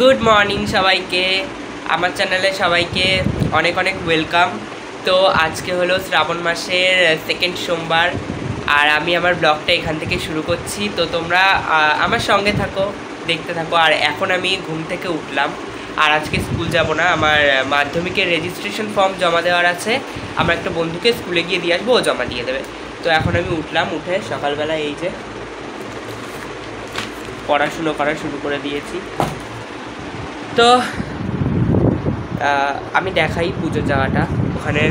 Good morning সবাইকে, আমার চ্যানেলে সবাইকে অনেক অনেক ওয়েলকাম। তো আজকে হলো শ্রাবণ মাসের সেকেন্ড সোমবার, আর আমি আমার ব্লগটা এখান থেকে শুরু করছি। তো তোমরা আমার সঙ্গে থাকো, দেখতে থাকো। আর এখন আমি ঘুম থেকে উঠলাম, আর আজকে স্কুল যাব না, আমার মাধ্যমিকের রেজিস্ট্রেশন ফর্ম জমা দেওয়ার আছে। আমার একটা বন্ধুকে স্কুলে গিয়ে দিয়ে আসবো, ও জমা দিয়ে দেবে। তো এখন আমি উঠলাম, উঠে সকালবেলা এই যে পড়াশুনো করা শুরু করে দিয়েছি। তো আমি দেখাই পুজোর জায়গাটা, ওখানে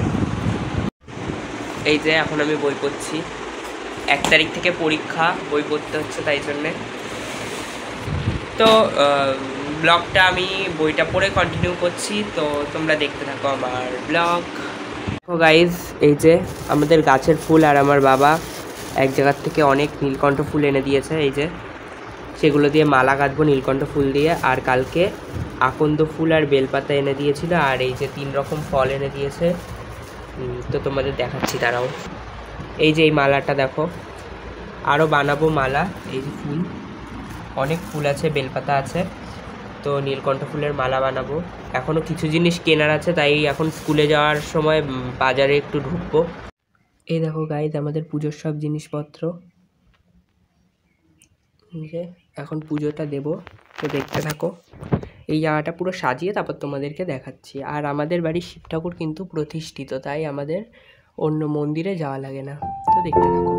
এই যে এখন আমি বই পড়ছি। 1 তারিখ থেকে পরীক্ষা, বই পড়তে হচ্ছে তাই জন্যে। তো ব্লগটা আমি বইটা পড়ে কন্টিনিউ করছি, তো তোমরা দেখতে থাকো আমার ব্লগ। তো গাইজ, এই যে আমাদের গাছের ফুল, আর আমার বাবা এক জায়গার থেকে অনেক নীলকণ্ঠ ফুল এনে দিয়েছে। এই যে সেগুলো দিয়ে মালা গাঁথবো নীলকণ্ঠ ফুল দিয়ে। আর কালকে আকন্দ ফুল আর বেলপাতা এনে দিয়েছিল, আর এই যে 3 রকম ফল এনে দিয়েছে। তো তোমাদের দেখাচ্ছি, দাঁড়াও। এই যে এই মালাটা দেখো, আরও বানাবো মালা। এই যে ফুল, অনেক ফুল আছে, বেলপাতা আছে, তো নীলকণ্ঠ ফুলের মালা বানাবো। এখনও কিছু জিনিস কেনার আছে, তাই এখন স্কুলে যাওয়ার সময় বাজারে একটু ঢুকবো। এই দেখো গাইজ, আমাদের পুজোর সব জিনিসপত্র। এখন পুজোটা দেব, তো দেখতে থাকো। এই জায়গাটা পুরো সাজিয়ে তারপর তোমাদেরকে দেখাচ্ছি। আর আমাদের বাড়ির শিব ঠাকুর কিন্তু প্রতিষ্ঠিত, তাই আমাদের অন্য মন্দিরে যাওয়া লাগে না। তো দেখতে থাকো।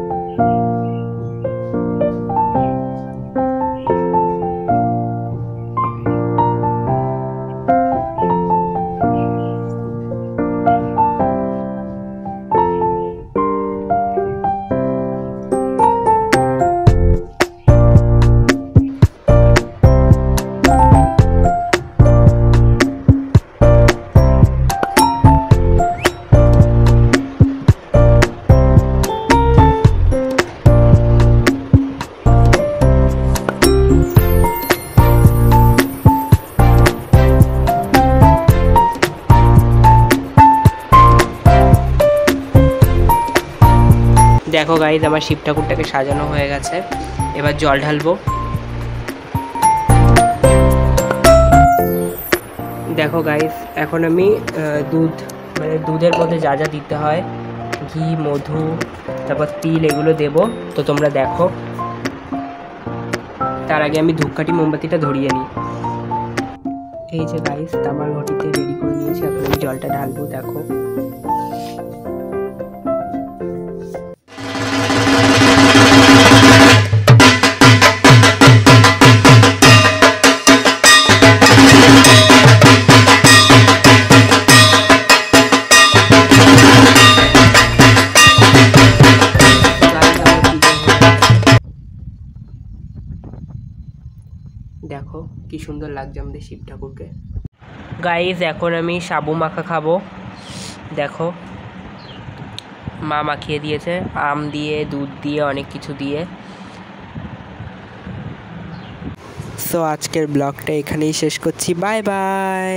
দেখো গাইজ, আমার শিব ঠাকুরটাকে সাজানো হয়ে গেছে, এবার জল ঢালবো। দেখো গাইজ, এখন আমি দুধ, মানে দুধের মধ্যে যা যা দিতে হয়, ঘি, মধু, তারপর তিল, এগুলো দেব। তো তোমরা দেখো। তার আগে আমি ধূপকাঠি মোমবাতিটা ধরিয়ে নিই। এই যে গাইজ, তামার ঘটিতে রেডি করে নিয়েছি, এখন আমি জলটা ঢালবো। দেখো, দেখো কি সুন্দর লাগছে আমাদের শিব ঠাকুরকে। গাইজ, এখন আমি সাবু মাখা খাবো। দেখো, মা মাখিয়ে দিয়েছে, আম দিয়ে, দুধ দিয়ে, অনেক কিছু দিয়ে। সো আজকের ব্লগটা এখানেই শেষ করছি। Bye bye.